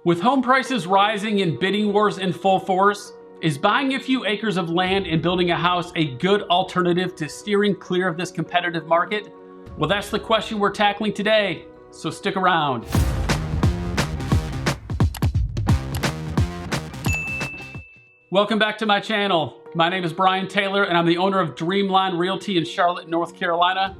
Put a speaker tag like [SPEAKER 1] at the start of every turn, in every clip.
[SPEAKER 1] With home prices rising and bidding wars in full force, is buying a few acres of land and building a house a good alternative to steering clear of this competitive market? Well, that's the question we're tackling today, so stick around. Welcome back to my channel. My name is Brian Taylor and I'm the owner of Dreamline Realty in Charlotte, North Carolina.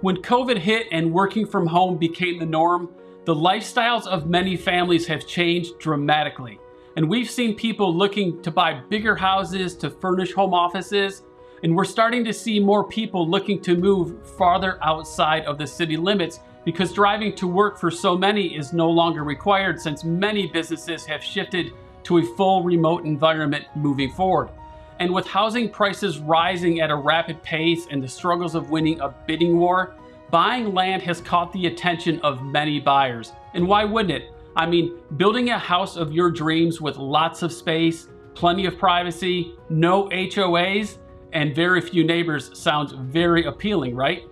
[SPEAKER 1] When COVID hit and working from home became the norm, the lifestyles of many families have changed dramatically. And we've seen people looking to buy bigger houses to furnish home offices, and we're starting to see more people looking to move farther outside of the city limits because driving to work for so many is no longer required since many businesses have shifted to a full remote environment moving forward. And with housing prices rising at a rapid pace and the struggles of winning a bidding war, buying land has caught the attention of many buyers. And why wouldn't it? I mean, building a house of your dreams with lots of space, plenty of privacy, no HOAs, and very few neighbors sounds very appealing, right?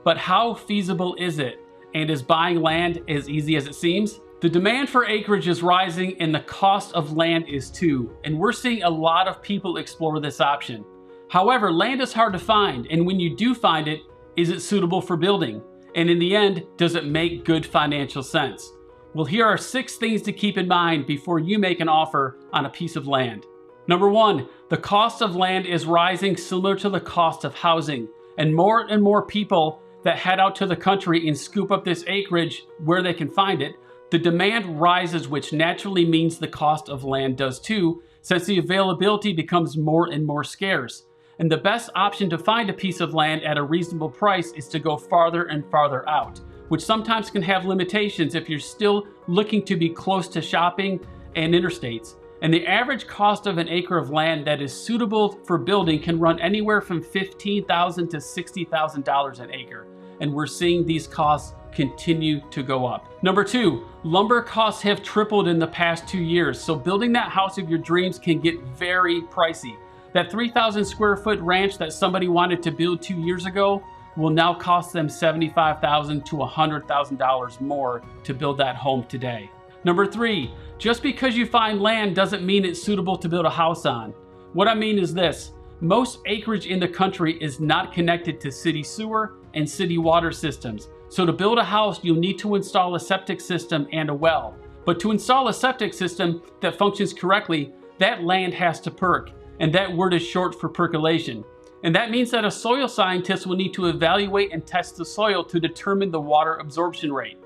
[SPEAKER 1] But how feasible is it? And is buying land as easy as it seems? The demand for acreage is rising and the cost of land is too, and we're seeing a lot of people explore this option. However, land is hard to find, and when you do find it, is it suitable for building? And in the end, does it make good financial sense? Well, here are 6 things to keep in mind before you make an offer on a piece of land. Number 1, the cost of land is rising similar to the cost of housing, and more people that head out to the country and scoop up this acreage where they can find it. The demand rises, which naturally means the cost of land does too, since the availability becomes more and more scarce. And the best option to find a piece of land at a reasonable price is to go farther and farther out, which sometimes can have limitations if you're still looking to be close to shopping and interstates. And the average cost of an acre of land that is suitable for building can run anywhere from $15,000 to $60,000 an acre. And we're seeing these costs continue to go up. Number 2, lumber costs have tripled in the past 2 years, so building that house of your dreams can get very pricey. That 3,000 square foot ranch that somebody wanted to build 2 years ago will now cost them $75,000 to $100,000 more to build that home today. Number 3, just because you find land doesn't mean it's suitable to build a house on. What I mean is this: most acreage in the country is not connected to city sewer and city water systems. So to build a house, you'll need to install a septic system and a well. But to install a septic system that functions correctly, that land has to perk. And that word is short for percolation. And that means that a soil scientist will need to evaluate and test the soil to determine the water absorption rate.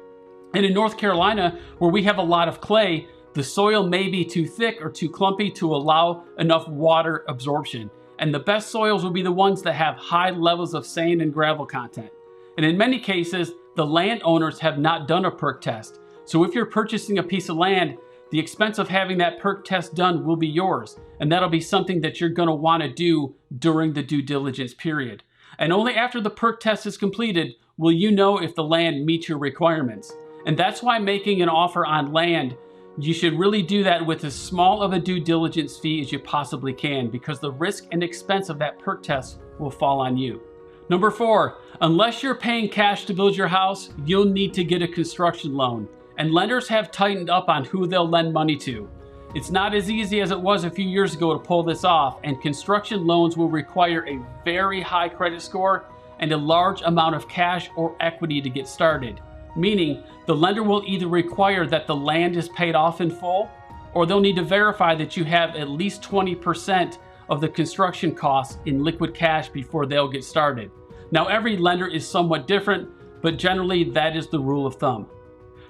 [SPEAKER 1] And in North Carolina, where we have a lot of clay, the soil may be too thick or too clumpy to allow enough water absorption. And the best soils will be the ones that have high levels of sand and gravel content. And in many cases, the landowners have not done a perk test. So if you're purchasing a piece of land, the expense of having that perk test done will be yours. And that'll be something that you're gonna wanna do during the due diligence period. And only after the perk test is completed will you know if the land meets your requirements. And that's why making an offer on land, you should really do that with as small of a due diligence fee as you possibly can, because the risk and expense of that perk test will fall on you. Number 4, unless you're paying cash to build your house, you'll need to get a construction loan. And lenders have tightened up on who they'll lend money to. It's not as easy as it was a few years ago to pull this off, and construction loans will require a very high credit score and a large amount of cash or equity to get started. Meaning, the lender will either require that the land is paid off in full, or they'll need to verify that you have at least 20% of the construction costs in liquid cash before they'll get started. Now, every lender is somewhat different, but generally that is the rule of thumb.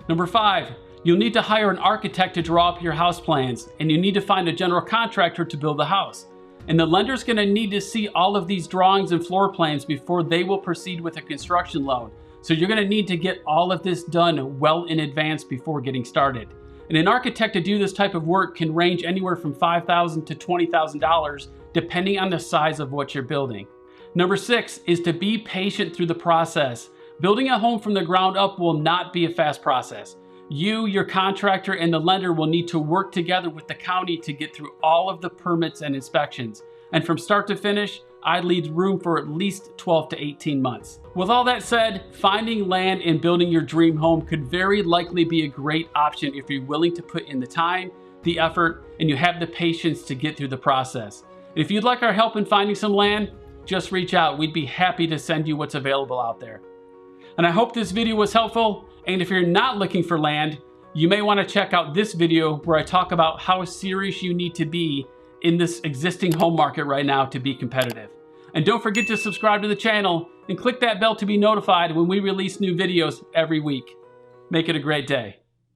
[SPEAKER 1] Number 5, you'll need to hire an architect to draw up your house plans, and you need to find a general contractor to build the house. And the lender's gonna need to see all of these drawings and floor plans before they will proceed with a construction loan. So you're gonna need to get all of this done well in advance before getting started. And an architect to do this type of work can range anywhere from $5,000 to $20,000 depending on the size of what you're building. Number 6 is to be patient through the process. Building a home from the ground up will not be a fast process. You, your contractor, and the lender will need to work together with the county to get through all of the permits and inspections. And from start to finish, I'd leave room for at least 12 to 18 months. With all that said, finding land and building your dream home could very likely be a great option if you're willing to put in the time, the effort, and you have the patience to get through the process. If you'd like our help in finding some land, just reach out. We'd be happy to send you what's available out there. And I hope this video was helpful. And if you're not looking for land, you may want to check out this video where I talk about how serious you need to be in this existing home market right now to be competitive. And don't forget to subscribe to the channel and click that bell to be notified when we release new videos every week. Make it a great day.